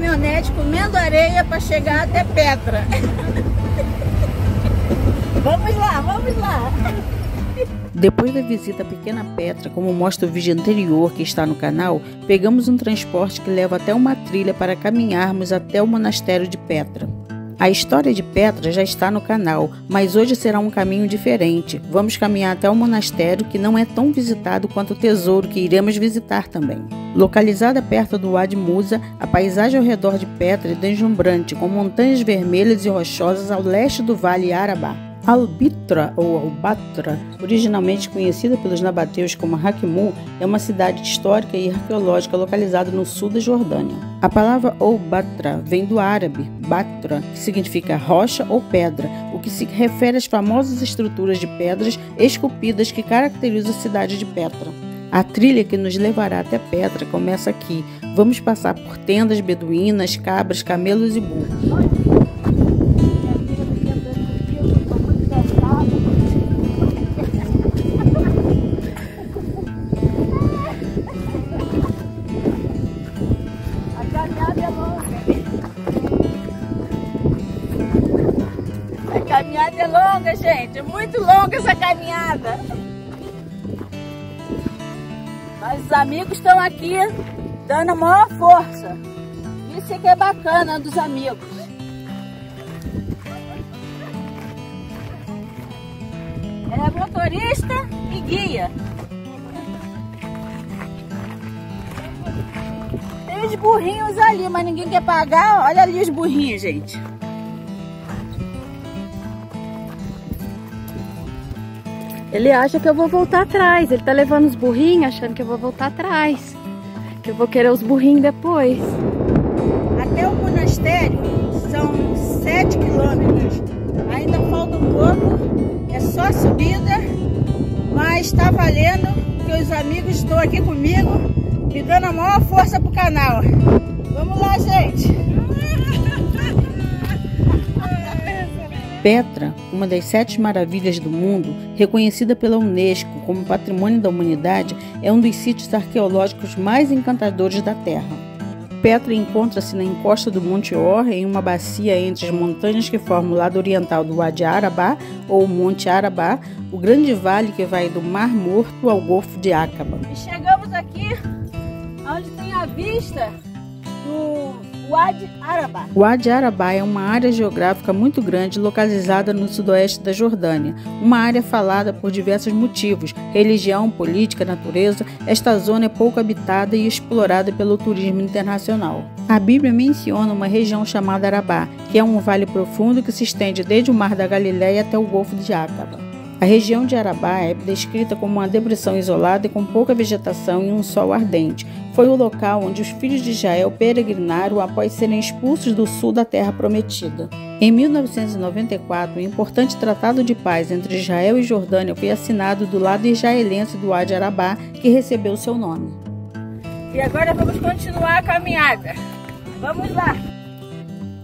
caminhonete comendo areia para chegar até Petra. Vamos lá, vamos lá. Depois da visita à Pequena Petra, como mostra o vídeo anterior que está no canal, pegamos um transporte que leva até uma trilha para caminharmos até o monastério de Petra. A história de Petra já está no canal, mas hoje será um caminho diferente. Vamos caminhar até o monastério, que não é tão visitado quanto o tesouro que iremos visitar também. Localizada perto do Wadi Musa, a paisagem ao redor de Petra é deslumbrante, com montanhas vermelhas e rochosas ao leste do Vale Arabá. Al-Bitra, ou Al-Batra, originalmente conhecida pelos nabateus como Hakimu, é uma cidade histórica e arqueológica localizada no sul da Jordânia. A palavra Al-Batra vem do árabe Batra, que significa rocha ou pedra, o que se refere às famosas estruturas de pedras esculpidas que caracterizam a cidade de Petra. A trilha que nos levará até Petra começa aqui. Vamos passar por tendas beduínas, cabras, camelos e burros. A caminhada é longa, gente. É muito longa essa caminhada. Mas os amigos estão aqui dando a maior força. Isso é que é bacana dos amigos. Ela é motorista e guia. Tem os burrinhos ali, mas ninguém quer pagar. Olha ali os burrinhos, gente. Ele acha que eu vou voltar atrás. Ele tá levando os burrinhos achando que eu vou voltar atrás. Que eu vou querer os burrinhos depois. Até o monastério são 7 quilômetros. Ainda falta um pouco. É só subida. Mas tá valendo. Porque os amigos estão aqui comigo, me dando a maior força pro canal. Vamos lá, gente. Petra, uma das 7 maravilhas do mundo, reconhecida pela Unesco como Patrimônio da Humanidade, é um dos sítios arqueológicos mais encantadores da Terra. Petra encontra-se na encosta do Monte Hor, em uma bacia entre as montanhas que formam o lado oriental do Wadi Arabá, ou Monte Arabá, o grande vale que vai do Mar Morto ao Golfo de Aqaba. E chegamos aqui, onde tem a vista do Wadi Arabá. O Wadi Arabá é uma área geográfica muito grande localizada no sudoeste da Jordânia, uma área falada por diversos motivos, religião, política, natureza. Esta zona é pouco habitada e explorada pelo turismo internacional. A Bíblia menciona uma região chamada Arabá, que é um vale profundo que se estende desde o Mar da Galileia até o Golfo de Aqaba. A região de Arabá é descrita como uma depressão isolada e com pouca vegetação e um sol ardente. Foi o local onde os filhos de Israel peregrinaram após serem expulsos do sul da Terra Prometida. Em 1994, um importante tratado de paz entre Israel e Jordânia foi assinado do lado israelense do Wadi Arabá, que recebeu seu nome. E agora vamos continuar a caminhada. Vamos lá!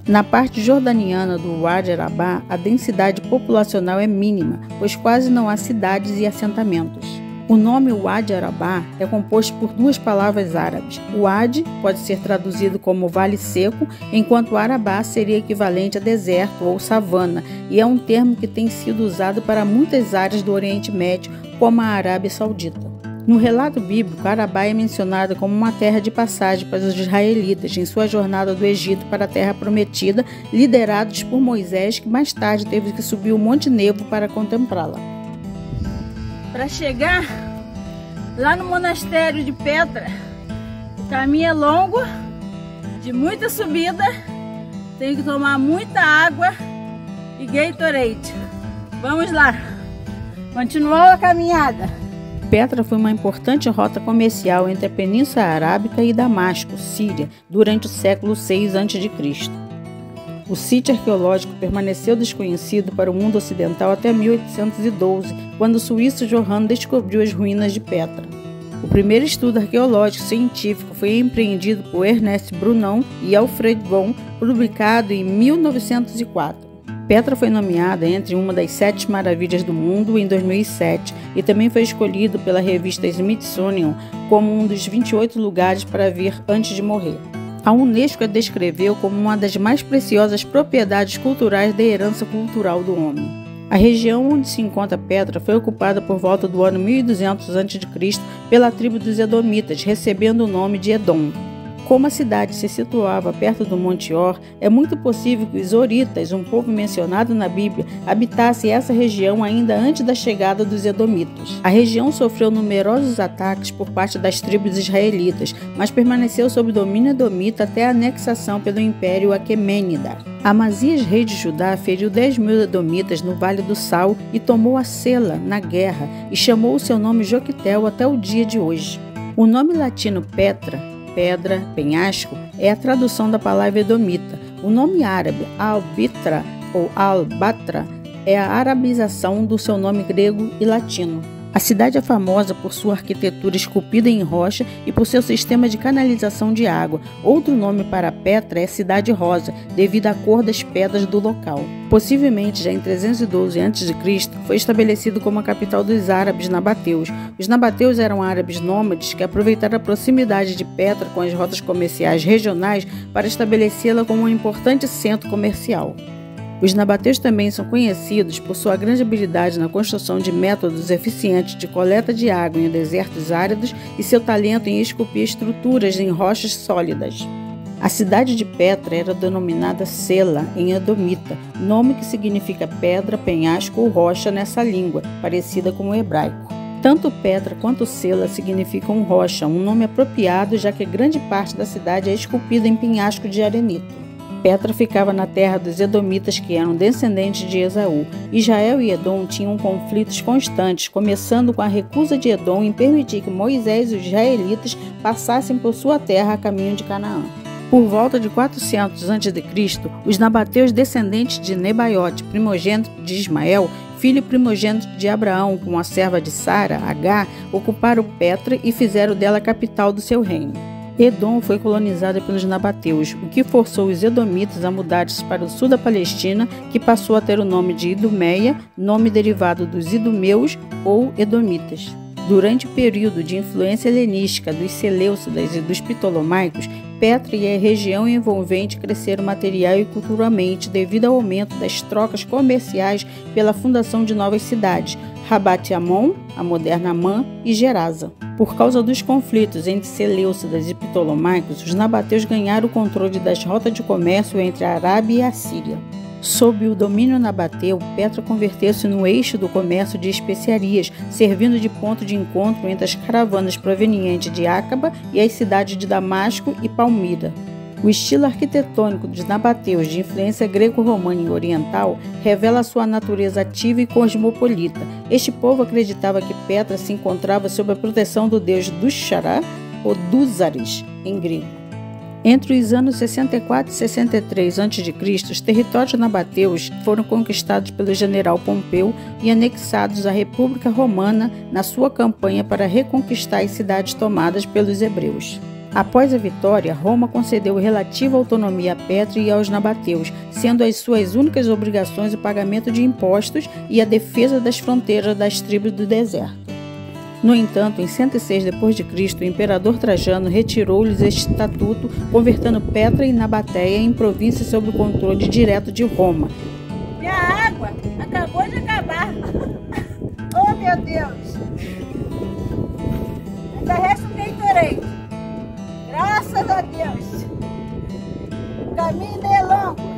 Na parte jordaniana do Wadi Arabá, a densidade populacional é mínima, pois quase não há cidades e assentamentos. O nome Wadi Arabá é composto por 2 palavras árabes. Wadi pode ser traduzido como vale seco, enquanto Arabá seria equivalente a deserto ou savana, e é um termo que tem sido usado para muitas áreas do Oriente Médio, como a Arábia Saudita. No relato bíblico, Arabá é mencionada como uma terra de passagem para os israelitas em sua jornada do Egito para a Terra Prometida, liderados por Moisés, que mais tarde teve que subir o Monte Nebo para contemplá-la. Para chegar lá no monastério de Petra, o caminho é longo, de muita subida, tem que tomar muita água e Gatorade. Vamos lá, continuou a caminhada. Petra foi uma importante rota comercial entre a Península Arábica e Damasco, Síria, durante o século VI a.C. O sítio arqueológico permaneceu desconhecido para o mundo ocidental até 1812, quando o suíço Johann descobriu as ruínas de Petra. O primeiro estudo arqueológico científico foi empreendido por Ernest Brunon e Alfred Von, publicado em 1904. Petra foi nomeada entre uma das 7 maravilhas do mundo em 2007 e também foi escolhido pela revista Smithsonian como um dos 28 lugares para ver antes de morrer. A Unesco a descreveu como uma das mais preciosas propriedades culturais da herança cultural do homem. A região onde se encontra Petra foi ocupada por volta do ano 1200 a.C. pela tribo dos Edomitas, recebendo o nome de Edom. Como a cidade se situava perto do Monte Or, é muito possível que os Horitas, um povo mencionado na Bíblia, habitassem essa região ainda antes da chegada dos Edomitas. A região sofreu numerosos ataques por parte das tribos israelitas, mas permaneceu sob domínio edomita até a anexação pelo Império Aquemênida. Amazias, rei de Judá, feriu 10.000 edomitas no Vale do Sal e tomou a Sela na guerra e chamou o seu nome Joquetel até o dia de hoje. O nome latino Petra, pedra, penhasco, é a tradução da palavra edomita. O nome árabe Al-Bitra ou Al-Batra é a arabização do seu nome grego e latino. A cidade é famosa por sua arquitetura esculpida em rocha e por seu sistema de canalização de água. Outro nome para Petra é Cidade Rosa, devido à cor das pedras do local. Possivelmente, já em 312 a.C., foi estabelecido como a capital dos árabes nabateus. Os nabateus eram árabes nômades que aproveitaram a proximidade de Petra com as rotas comerciais regionais para estabelecê-la como um importante centro comercial. Os nabateus também são conhecidos por sua grande habilidade na construção de métodos eficientes de coleta de água em desertos áridos e seu talento em esculpir estruturas em rochas sólidas. A cidade de Petra era denominada Sela, em edomita, nome que significa pedra, penhasco ou rocha nessa língua, parecida com o hebraico. Tanto Petra quanto Sela significam rocha, um nome apropriado já que grande parte da cidade é esculpida em penhasco de arenito. Petra ficava na terra dos Edomitas, que eram descendentes de Esaú. Israel e Edom tinham conflitos constantes, começando com a recusa de Edom em permitir que Moisés e os israelitas passassem por sua terra a caminho de Canaã. Por volta de 400 a.C., os nabateus descendentes de Nebaiote, primogênito de Ismael, filho primogênito de Abraão, com a serva de Sara, Agar, ocuparam Petra e fizeram dela a capital do seu reino. Edom foi colonizada pelos nabateus, o que forçou os edomitas a mudar-se para o sul da Palestina, que passou a ter o nome de Idumeia, nome derivado dos idumeus ou edomitas. Durante o período de influência helenística dos Seleucidas e dos Ptolomaicos, Petra e a região envolvente cresceram material e culturalmente devido ao aumento das trocas comerciais pela fundação de novas cidades, Rabat Amon, a moderna Amã, e Gerasa. Por causa dos conflitos entre Seleucidas e Ptolomaicos, os nabateus ganharam o controle das rotas de comércio entre a Arábia e a Síria. Sob o domínio nabateu, Petra converteu-se no eixo do comércio de especiarias, servindo de ponto de encontro entre as caravanas provenientes de Acaba e as cidades de Damasco e Palmira. O estilo arquitetônico dos nabateus, de influência greco-romana e oriental, revela sua natureza ativa e cosmopolita. Este povo acreditava que Petra se encontrava sob a proteção do deus Dushara, ou Dúzares, em grego. Entre os anos 64 e 63 a.C., os territórios nabateus foram conquistados pelo general Pompeu e anexados à República Romana na sua campanha para reconquistar as cidades tomadas pelos hebreus. Após a vitória, Roma concedeu relativa autonomia a Petra e aos nabateus, sendo as suas únicas obrigações o pagamento de impostos e a defesa das fronteiras das tribos do deserto. No entanto, em 106 d.C., o imperador Trajano retirou-lhes este estatuto, convertendo Petra e Nabateia em províncias sob o controle direto de Roma. Minha água acabou de acabar. Oh, meu Deus! Ainda resta um Gatorade. Graças a Deus! O caminho é longo.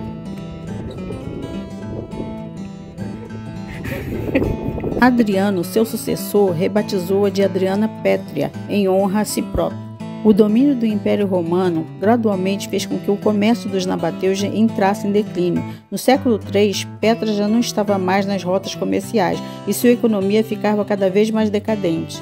Adriano, seu sucessor, rebatizou-a de Adriana Pétrea, em honra a si próprio. O domínio do Império Romano gradualmente fez com que o comércio dos nabateus entrasse em declínio. No século III, Petra já não estava mais nas rotas comerciais e sua economia ficava cada vez mais decadente.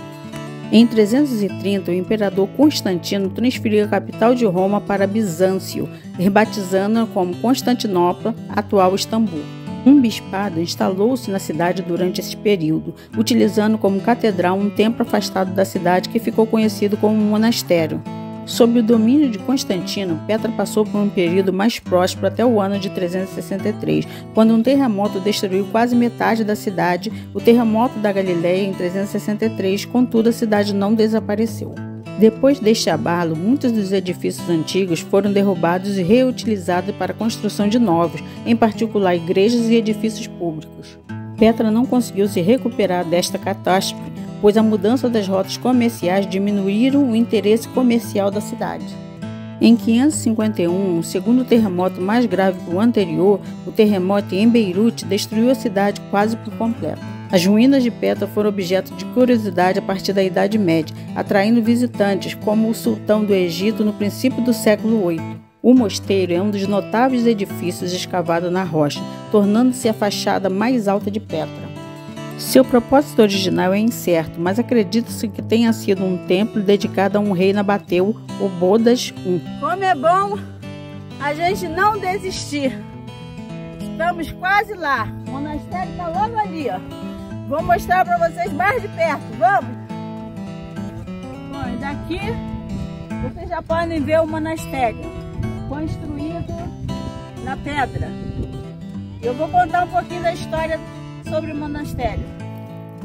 Em 330, o imperador Constantino transferiu a capital de Roma para Bizâncio, rebatizando-a como Constantinopla, atual Istambul. Um bispado instalou-se na cidade durante esse período, utilizando como catedral um templo afastado da cidade que ficou conhecido como monastério. Sob o domínio de Constantino, Petra passou por um período mais próspero até o ano de 363, quando um terremoto destruiu quase metade da cidade, o terremoto da Galileia em 363, contudo a cidade não desapareceu. Depois deste abalo, muitos dos edifícios antigos foram derrubados e reutilizados para a construção de novos, em particular igrejas e edifícios públicos. Petra não conseguiu se recuperar desta catástrofe, pois a mudança das rotas comerciais diminuíram o interesse comercial da cidade. Em 551, o segundo terremoto mais grave que o anterior, o terremoto em Beirute, destruiu a cidade quase por completo. As ruínas de Petra foram objeto de curiosidade a partir da Idade Média, atraindo visitantes como o sultão do Egito no princípio do século VIII. O mosteiro é um dos notáveis edifícios escavados na rocha, tornando-se a fachada mais alta de Petra. Seu propósito original é incerto, mas acredita-se que tenha sido um templo dedicado a um rei nabateu, o Bodas I. Como é bom a gente não desistir. Estamos quase lá. O monastério está logo ali, ó. Vou mostrar para vocês mais de perto. Vamos? Bom, e daqui vocês já podem ver o monastério construído na pedra. Eu vou contar um pouquinho da história sobre o monastério.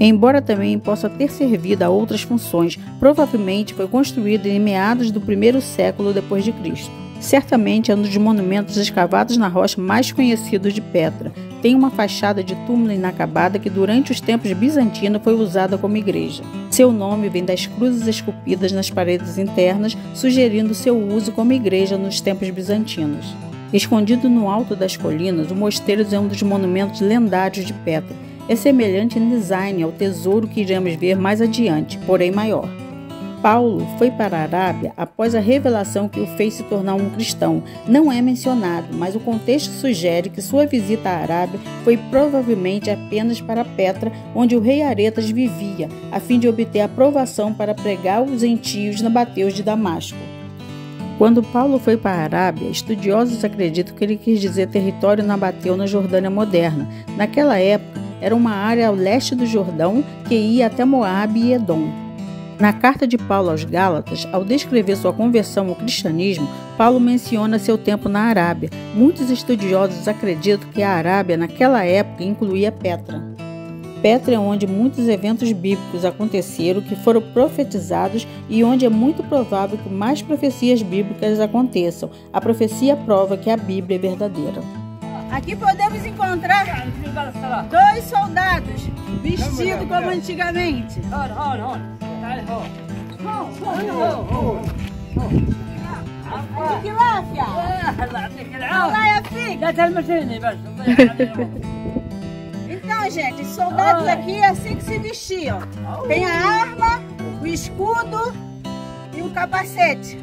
Embora também possa ter servido a outras funções, provavelmente foi construído em meados do primeiro século depois de Cristo. Certamente é um dos monumentos escavados na rocha mais conhecidos de Petra. Tem uma fachada de túmulo inacabada que durante os tempos bizantinos foi usada como igreja. Seu nome vem das cruzes esculpidas nas paredes internas, sugerindo seu uso como igreja nos tempos bizantinos. Escondido no alto das colinas, o mosteiro é um dos monumentos lendários de Petra. É semelhante em design ao tesouro que iremos ver mais adiante, porém maior. Paulo foi para a Arábia após a revelação que o fez se tornar um cristão. Não é mencionado, mas o contexto sugere que sua visita à Arábia foi provavelmente apenas para Petra, onde o rei Aretas vivia, a fim de obter aprovação para pregar os gentios nabateus de Damasco. Quando Paulo foi para a Arábia, estudiosos acreditam que ele quis dizer território nabateu na Jordânia moderna. Naquela época, era uma área ao leste do Jordão que ia até Moabe e Edom. Na carta de Paulo aos Gálatas, ao descrever sua conversão ao cristianismo, Paulo menciona seu tempo na Arábia. Muitos estudiosos acreditam que a Arábia naquela época incluía Petra. Petra é onde muitos eventos bíblicos aconteceram que foram profetizados e onde é muito provável que mais profecias bíblicas aconteçam. A profecia prova que a Bíblia é verdadeira. Aqui podemos encontrar 2 soldados vestidos como antigamente. Então, gente, os soldados aqui é assim que se vestiam. Tem a arma, o escudo e o capacete.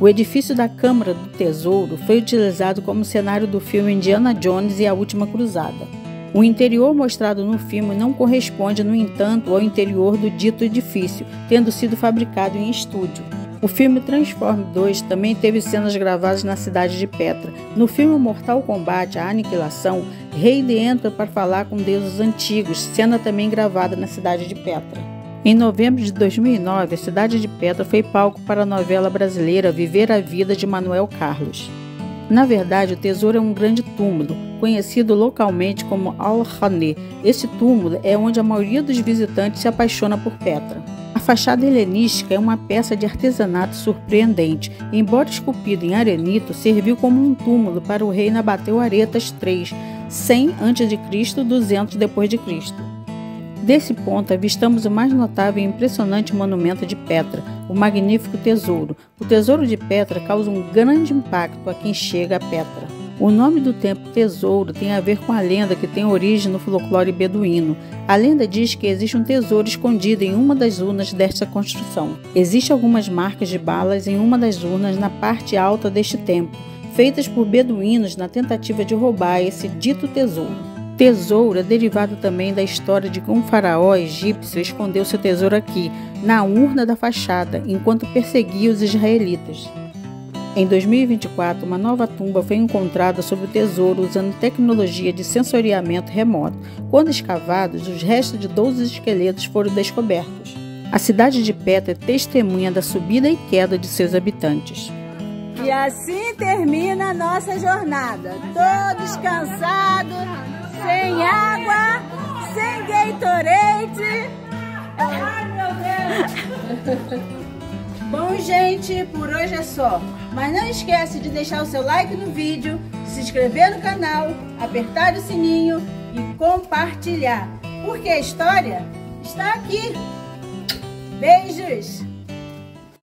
O edifício da Câmara do Tesouro foi utilizado como cenário do filme Indiana Jones e a Última Cruzada. O interior mostrado no filme não corresponde, no entanto, ao interior do dito edifício, tendo sido fabricado em estúdio. O filme Transformers 2 também teve cenas gravadas na cidade de Petra. No filme Mortal Kombat, A Aniquilação, Raiden entra para falar com deuses antigos, cena também gravada na cidade de Petra. Em novembro de 2009, a cidade de Petra foi palco para a novela brasileira Viver a Vida de Manuel Carlos. Na verdade, o tesouro é um grande túmulo, conhecido localmente como Al-Hané. Esse túmulo é onde a maioria dos visitantes se apaixona por Petra. A fachada helenística é uma peça de artesanato surpreendente. Embora esculpido em arenito, serviu como um túmulo para o rei Nabateu Aretas III, 100 a.C., 200 d.C. Desse ponto, avistamos o mais notável e impressionante monumento de Petra, o magnífico tesouro. O tesouro de Petra causa um grande impacto a quem chega a Petra. O nome do templo Tesouro tem a ver com a lenda que tem origem no folclore beduíno. A lenda diz que existe um tesouro escondido em uma das urnas desta construção. Existem algumas marcas de balas em uma das urnas na parte alta deste templo, feitas por beduínos na tentativa de roubar esse dito tesouro. Tesouro é derivado também da história de que um faraó egípcio escondeu seu tesouro aqui, na urna da fachada, enquanto perseguia os israelitas. Em 2024, uma nova tumba foi encontrada sobre o tesouro usando tecnologia de sensoriamento remoto. Quando escavados, os restos de 12 esqueletos foram descobertos. A cidade de Petra é testemunha da subida e queda de seus habitantes. E assim termina a nossa jornada. Todos cansados, sem água, sem Gatorade. Ai, meu Deus. Bom, gente, por hoje é só. Mas não esquece de deixar o seu like no vídeo, se inscrever no canal, apertar o sininho e compartilhar. Porque a história está aqui. Beijos!